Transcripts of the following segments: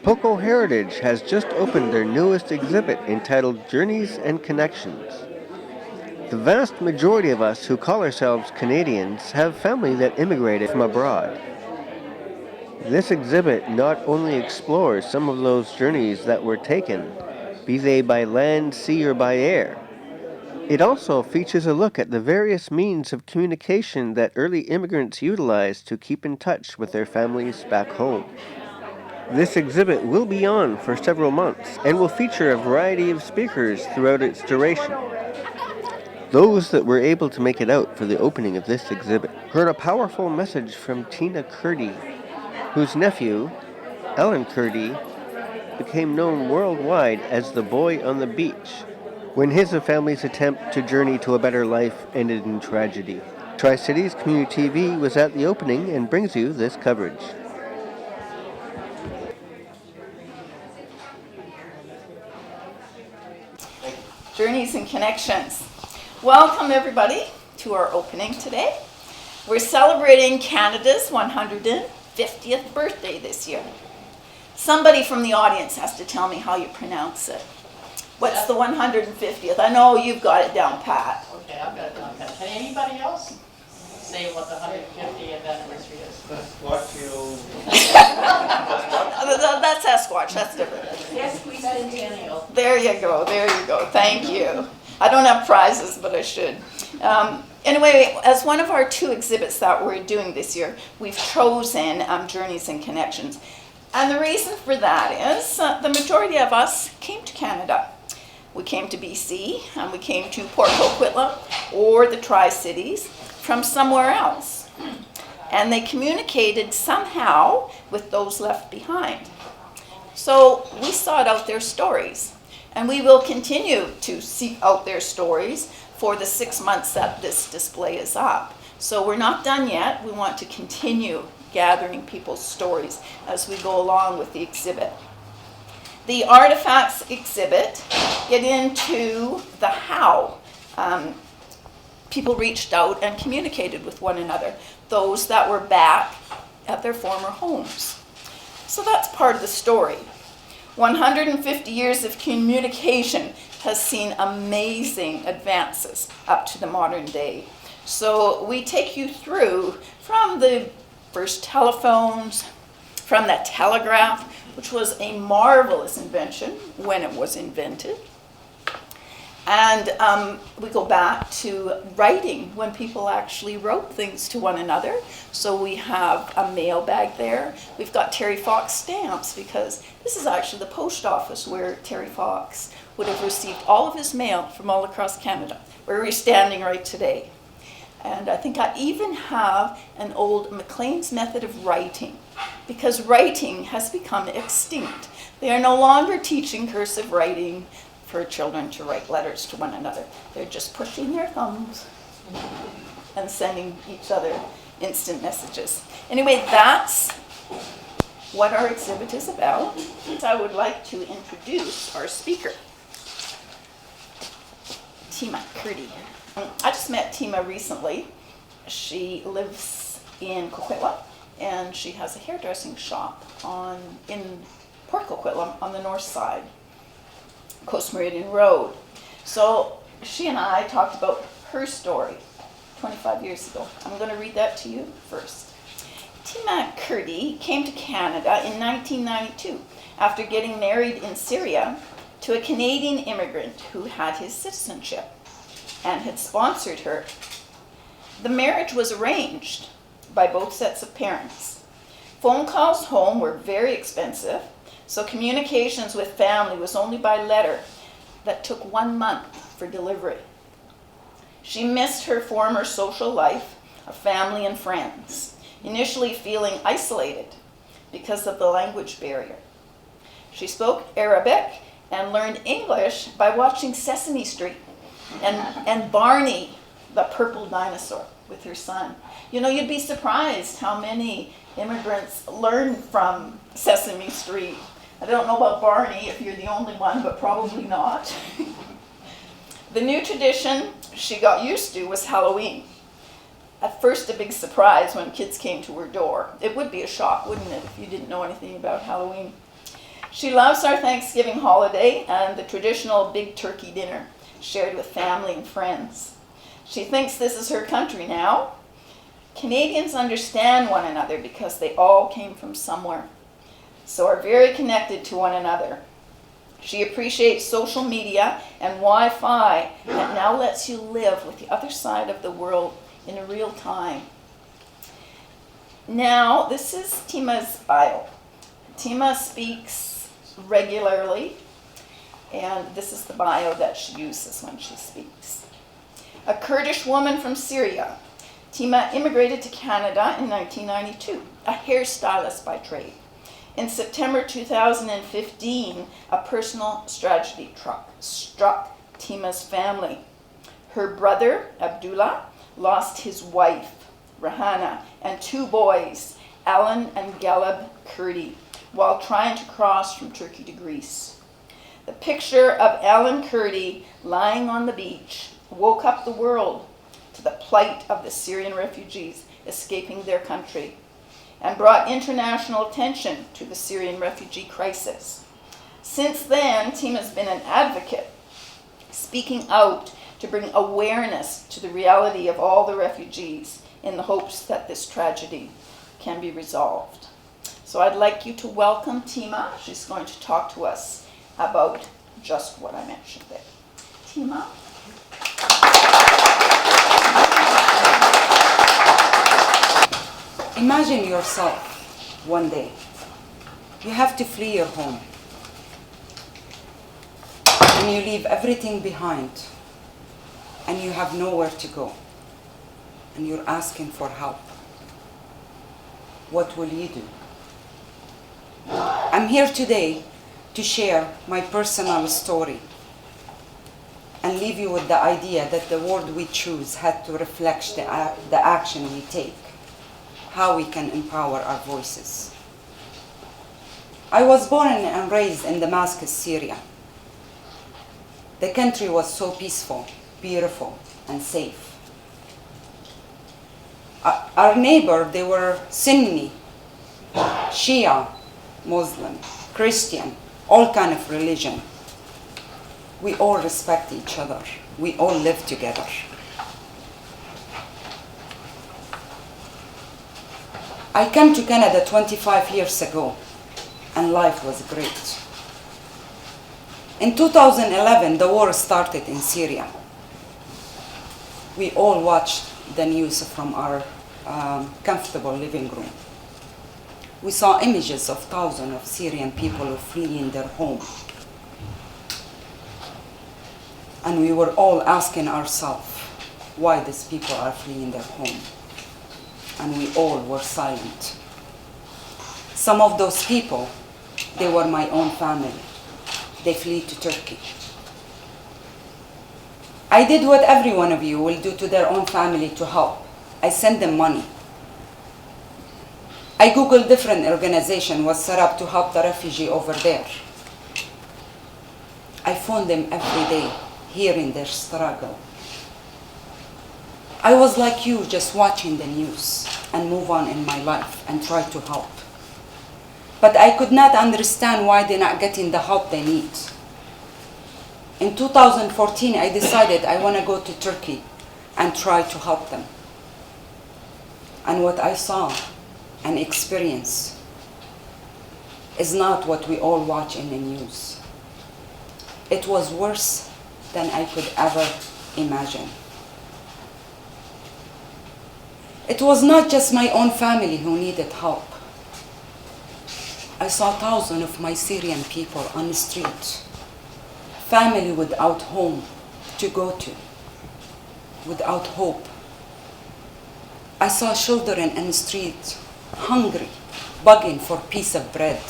PoCo Heritage has just opened their newest exhibit entitled Journeys and Connections. The vast majority of us who call ourselves Canadians have family that immigrated from abroad. This exhibit not only explores some of those journeys that were taken, be they by land, sea, or by air, it also features a look at the various means of communication that early immigrants utilized to keep in touch with their families back home. This exhibit will be on for several months and will feature a variety of speakers throughout its duration. Those that were able to make it out for the opening of this exhibit heard a powerful message from Tima Kurdi, whose nephew, Alan Kurdi, became known worldwide as the boy on the beach when his family's attempt to journey to a better life ended in tragedy. Tri-Cities Community TV was at the opening and brings you this coverage. Journeys and Connections. Welcome everybody to our opening today. We're celebrating Canada's 150th birthday this year. Somebody from the audience has to tell me how you pronounce it. What's the 150th? I know you've got it down pat. Okay, I've got it down pat. Can anybody else say what the 150th anniversary is? That's Sasquatch, that's different. Yes, we centennial. There you go, thank you. I don't have prizes, but I should. Anyway, as one of our two exhibits that we're doing this year, we've chosen Journeys and Connections. And the reason for that is the majority of us came to Canada. We came to BC, and we came to Port Coquitlam, or the Tri-Cities, from somewhere else. And they communicated somehow with those left behind. So we sought out their stories, and we will continue to seek out their stories for the 6 months that this display is up. So we're not done yet. We want to continue gathering people's stories as we go along with the exhibit. The artifacts exhibit get into the how people reached out and communicated with one another, those that were back at their former homes. So that's part of the story. 150 years of communication has seen amazing advances up to the modern day. So we take you through from the first telephones, from the telegraph, which was a marvelous invention when it was invented. And we go back to writing, when people actually wrote things to one another. So we have a mailbag there. We've got Terry Fox stamps, because this is actually the post office where Terry Fox would have received all of his mail from all across Canada, where we're standing right today. And I think I even have an old Maclean's method of writing, because writing has become extinct. They are no longer teaching cursive writing for children to write letters to one another. They're just pushing their thumbs and sending each other instant messages. Anyway, that's what our exhibit is about. I would like to introduce our speaker, Tima Kurdi. I just met Tima recently. She lives in Coquitlam, and she has a hairdressing shop in Port Coquitlam on the north side, Coast Meridian Road. So she and I talked about her story 25 years ago. I'm going to read that to you first. Tima Kurdi came to Canada in 1992 after getting married in Syria to a Canadian immigrant who had his citizenship and had sponsored her. The marriage was arranged by both sets of parents. Phone calls home were very expensive, so communications with family was only by letter that took 1 month for delivery. She missed her former social life of family and friends, initially feeling isolated because of the language barrier. She spoke Arabic and learned English by watching Sesame Street and Barney, the purple dinosaur, with her son. You know, you'd be surprised how many immigrants learn from Sesame Street. I don't know about Barney, if you're the only one, but probably not. The new tradition she got used to was Halloween. At first a big surprise when kids came to her door. It would be a shock, wouldn't it, if you didn't know anything about Halloween. She loves our Thanksgiving holiday and the traditional big turkey dinner shared with family and friends. She thinks this is her country now. Canadians understand one another because they all came from somewhere, so are very connected to one another. She appreciates social media and Wi-Fi that now lets you live with the other side of the world in real time. Now, this is Tima's bio. Tima speaks regularly, and this is the bio that she uses when she speaks. A Kurdish woman from Syria, Tima immigrated to Canada in 1992, a hairstylist by trade. In September 2015, a personal tragedy struck Tima's family. Her brother, Abdullah, lost his wife, Rahana, and 2 boys, Alan and Galeb Kurdi, while trying to cross from Turkey to Greece. The picture of Alan Kurdi lying on the beach woke up the world to the plight of the Syrian refugees escaping their country and brought international attention to the Syrian refugee crisis. Since then, Tima's been an advocate, speaking out to bring awareness to the reality of all the refugees in the hopes that this tragedy can be resolved. So I'd like you to welcome Tima. She's going to talk to us about just what I mentioned there. Tima? Imagine yourself one day. You have to flee your home. And you leave everything behind. And you have nowhere to go. And you're asking for help. What will you do? I'm here today to share my personal story and leave you with the idea that the word we choose had to reflect the action we take, how we can empower our voices. I was born and raised in Damascus, Syria. The country was so peaceful, beautiful, and safe. Our neighbor, they were Sunni, Shia, Muslim, Christian, all kind of religion. We all respect each other. We all live together. I came to Canada 25 years ago, and life was great. In 2011, the war started in Syria. We all watched the news from our comfortable living room. We saw images of thousands of Syrian people fleeing their home. And we were all asking ourselves why these people are fleeing their home. And we all were silent. Some of those people, they were my own family. They fled to Turkey. I did what every one of you will do to their own family to help. I sent them money. I Googled different organizations was set up to help the refugee over there. I phoned them every day, hearing their struggle. I was like you, just watching the news and move on in my life and try to help. But I could not understand why they're not getting the help they need. In 2014, I decided I want to go to Turkey and try to help them. And what I saw and experience is not what we all watch in the news. It was worse than I could ever imagine. It was not just my own family who needed help. I saw thousands of my Syrian people on the street, family without home to go to, without hope. I saw children in the street, hungry, begging for a piece of bread.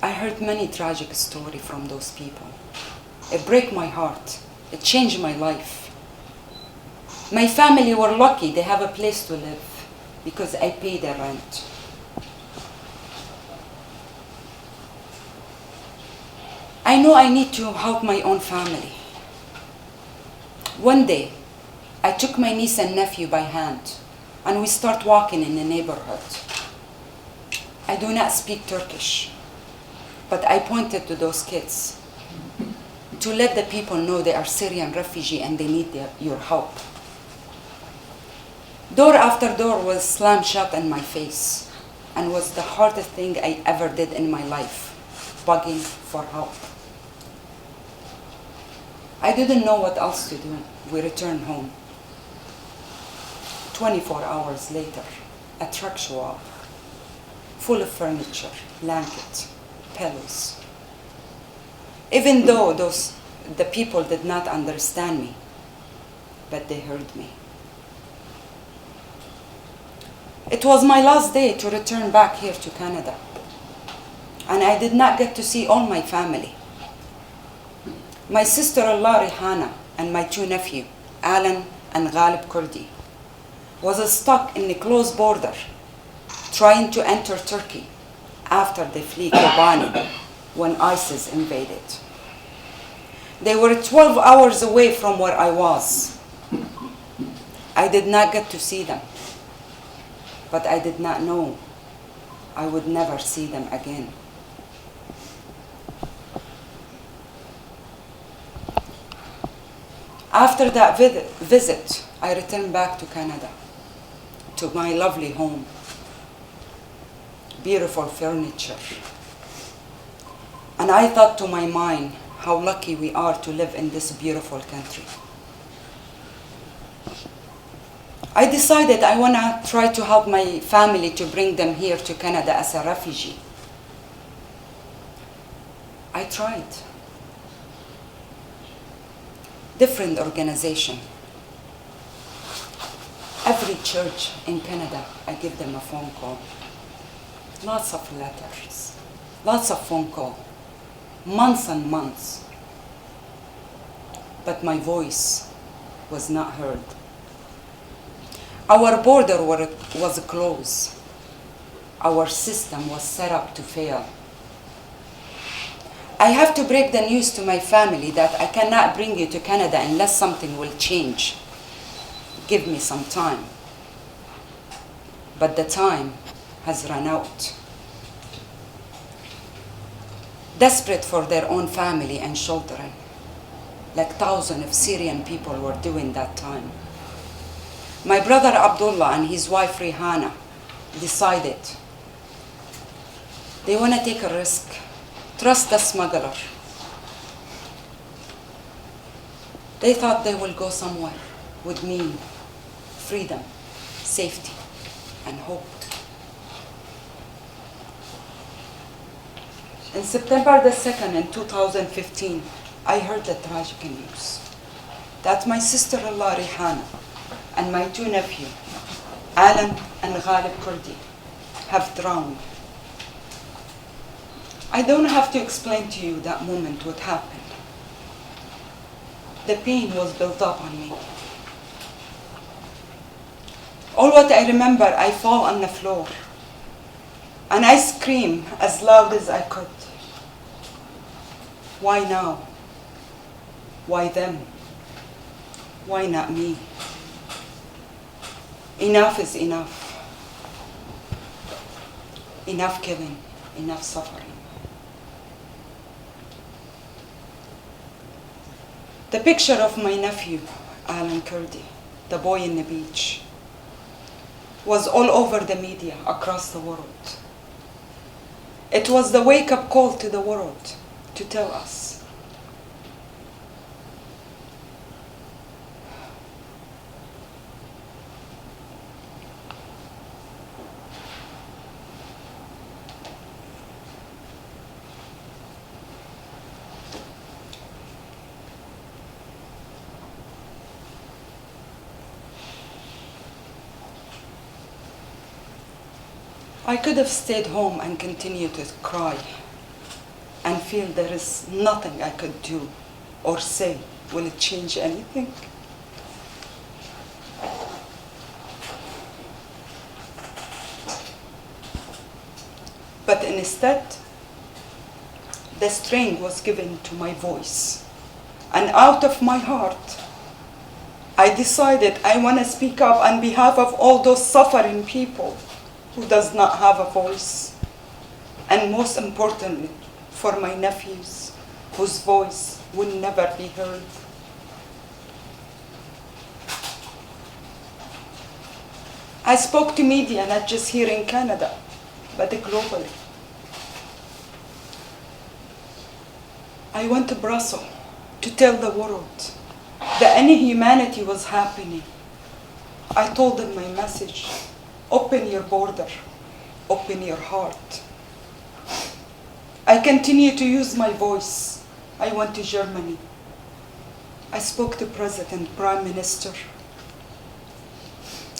I heard many tragic stories from those people. It broke my heart. It changed my life. My family were lucky they have a place to live because I pay their rent. I know I need to help my own family. One day, I took my niece and nephew by hand, and we start walking in the neighborhood. I do not speak Turkish, but I pointed to those kids to let the people know they are Syrian refugees and they need your help. Door after door was slammed shut in my face and was the hardest thing I ever did in my life, begging for help. I didn't know what else to do. We returned home. 24 hours later, a truck showed up, full of furniture, blankets, pillows. Even though the people did not understand me, but they heard me. It was my last day to return back here to Canada, and I did not get to see all my family. My sister-in-law Rihanna and my two nephews, Alan and Ghalib Kurdi, was stuck in a closed border trying to enter Turkey after they fled Kobani when ISIS invaded. They were 12 hours away from where I was. I did not get to see them, but I did not know I would never see them again. After that visit, I returned back to Canada, to my lovely home, beautiful furniture. And I thought to my mind how lucky we are to live in this beautiful country. I decided I want to try to help my family to bring them here to Canada as a refugee. I tried. Different organization. Every church in Canada, I give them a phone call. Lots of letters, lots of phone call, months and months. But my voice was not heard. Our border was closed. Our system was set up to fail. I have to break the news to my family that I cannot bring you to Canada unless something will change. Give me some time. But the time has run out. Desperate for their own family and children, like thousands of Syrian people were doing that time. My brother Abdullah and his wife Rihanna decided they want to take a risk, trust the smuggler. They thought they will go somewhere with me, freedom, safety, and hope. In September the 2nd in 2015, I heard the tragic news that my sister-in-law Rihanna and my two nephews, Alan and Ghalib Kurdi, have drowned. I don't have to explain to you that moment what happened. The pain was built up on me. All what I remember, I fall on the floor and I scream as loud as I could. Why now? Why them? Why not me? Enough is enough. Enough killing, enough suffering. The picture of my nephew, Alan Kurdi, the boy in the beach, was all over the media across the world. It was the wake-up call to the world to tell us I could have stayed home and continued to cry and feel there is nothing I could do or say. Will it change anything? But instead, the strength was given to my voice. And out of my heart, I decided I want to speak up on behalf of all those suffering people who does not have a voice. and most importantly, for my nephews, whose voice will never be heard. I spoke to media, not just here in Canada, but globally. I went to Brussels to tell the world that inhumanity was happening. I told them my message: open your border, open your heart. I continue to use my voice. I went to Germany. I spoke to President, Prime Minister.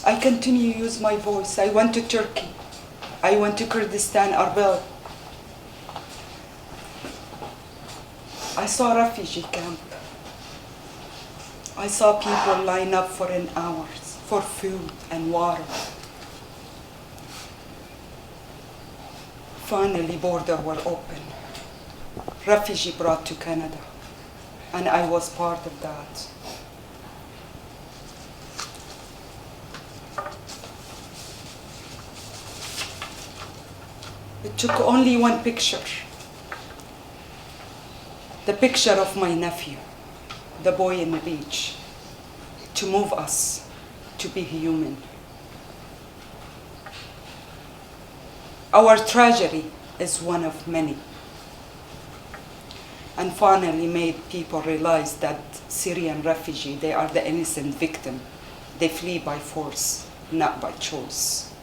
I continue to use my voice. I went to Turkey. I went to Kurdistan, Erbil. I saw a refugee camp. I saw people line up for an hour for food and water. Finally, borders were open. Refugee brought to Canada, and I was part of that. It took only one picture. The picture of my nephew, the boy in the beach, to move us to be human. Our tragedy is one of many, and finally made people realize that Syrian refugees, they are the innocent victim. They flee by force, not by choice.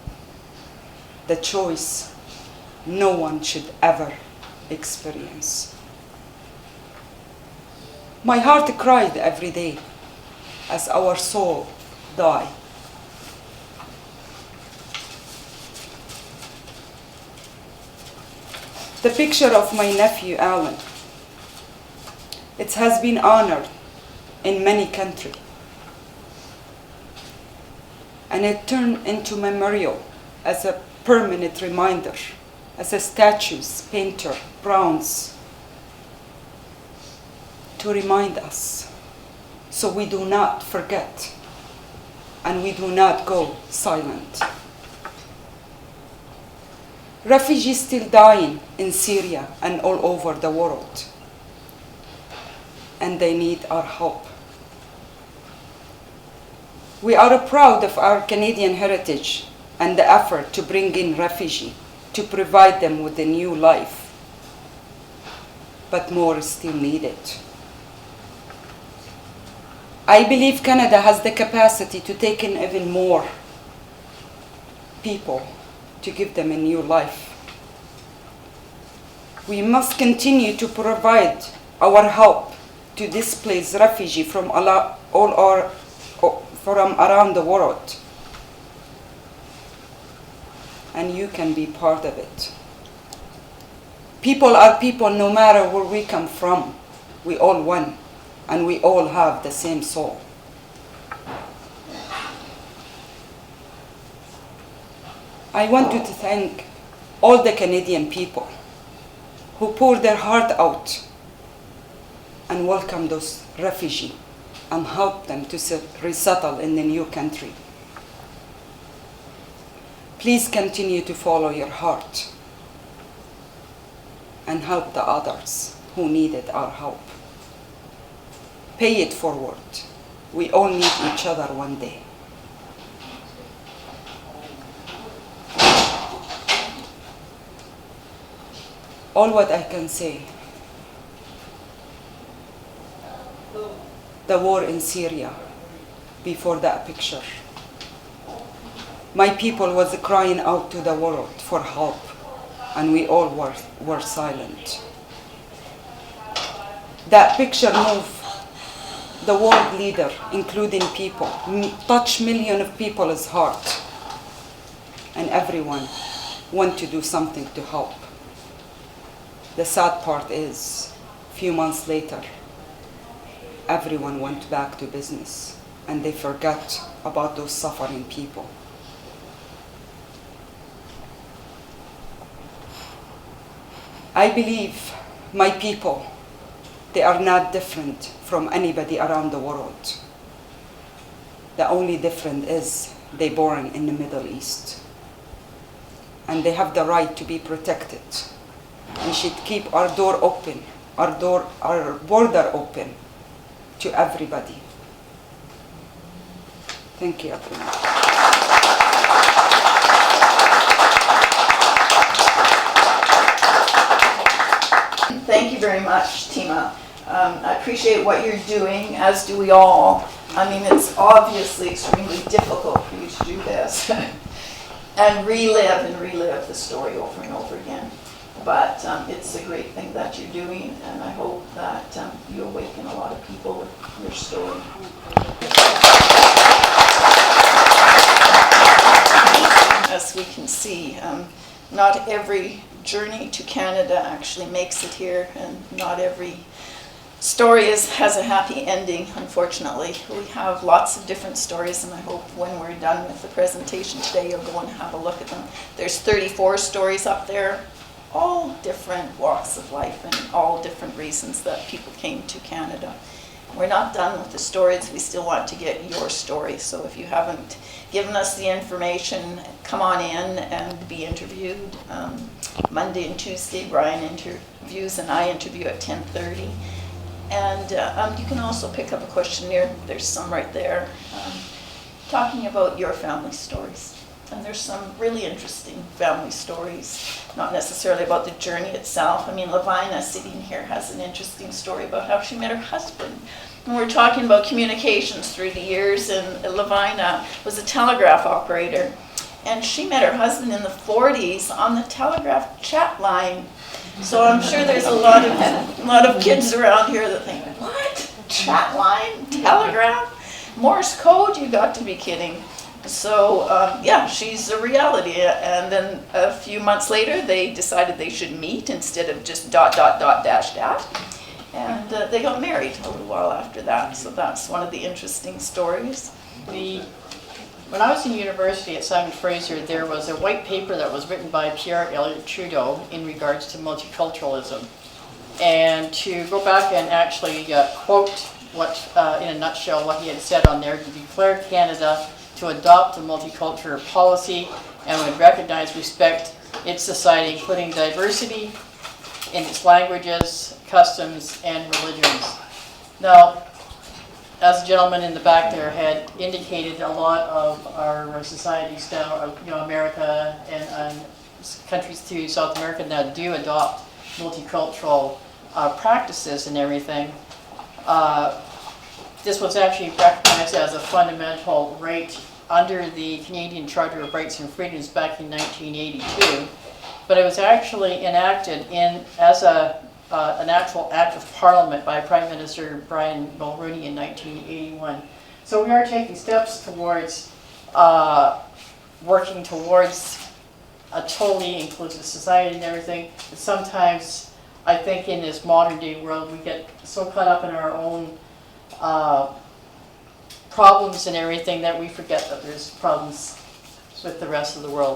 The choice no one should ever experience. My heart cried every day as our soul died. The picture of my nephew, Alan, it has been honored in many countries. And it turned into memorial as a permanent reminder, as a statues, painter, bronze, to remind us so we do not forget and we do not go silent. Refugees still dying in Syria and all over the world, and they need our help. We are proud of our Canadian heritage and the effort to bring in refugees, to provide them with a new life, but more is still needed. I believe Canada has the capacity to take in even more people, to give them a new life. We must continue to provide our help to displaced refugees from around the world. And you can be part of it. People are people no matter where we come from. We all one, and we all have the same soul. I want to thank all the Canadian people who poured their heart out and welcomed those refugees and helped them to resettle in the new country. Please continue to follow your heart and help the others who needed our help. Pay it forward. We all need each other one day. All what I can say, the war in Syria, before that picture, my people was crying out to the world for help, and we all were silent. That picture moved the world leader, including people, touched millions of people's heart, and everyone want to do something to help. The sad part is, a few months later, everyone went back to business, and they forgot about those suffering people. I believe my people, they are not different from anybody around the world. The only difference is they're born in the Middle East, and they have the right to be protected We should keep our door open, our border open to everybody. Thank you, everyone. Thank you very much, Tima. I appreciate what you're doing, as do we all. I mean, it's obviously extremely difficult for you to do this and relive the story over and over again. But it's a great thing that you're doing, and I hope that you awaken a lot of people with your story. As we can see, not every journey to Canada actually makes it here, and not every story has a happy ending, unfortunately. We have lots of different stories, and I hope when we're done with the presentation today, you'll go and have a look at them. There's 34 stories up there, all different walks of life and all different reasons that people came to Canada. We're not done with the stories. We still want to get your story. So if you haven't given us the information, come on in and be interviewed. Monday and Tuesday, Brian interviews and I interview at 10:30. And you can also pick up a questionnaire. There's some right there, talking about your family stories. And there's some really interesting family stories, not necessarily about the journey itself. I mean, Lavina sitting here has an interesting story about how she met her husband. And we're talking about communications through the years, and Lavina was a telegraph operator. And she met her husband in the 40s on the telegraph chat line. So I'm sure there's a lot of kids around here that think, what? Chat line? Telegraph? Morse code? You got to be kidding. So yeah, she's a reality. And then a few months later, they decided they should meet instead of just ... And they got married a little while after that. So that's one of the interesting stories. When I was in university at Simon Fraser, there was a white paper that was written by Pierre Elliott Trudeau in regards to multiculturalism. And to go back and actually quote what, in a nutshell, what he had said on there, to declare Canada to adopt a multicultural policy and would recognize, respect its society, including diversity in its languages, customs, and religions. Now, as the gentleman in the back there had indicated, a lot of our societies now, America and countries to South America now do adopt multicultural practices and everything. This was actually recognized as a fundamental right under the Canadian Charter of Rights and Freedoms back in 1982, but it was actually enacted as an actual act of Parliament by Prime Minister Brian Mulroney in 1981. So we are taking steps towards working towards a totally inclusive society and everything. But sometimes I think in this modern day world we get so caught up in our own problems and everything that we forget that there's problems with the rest of the world.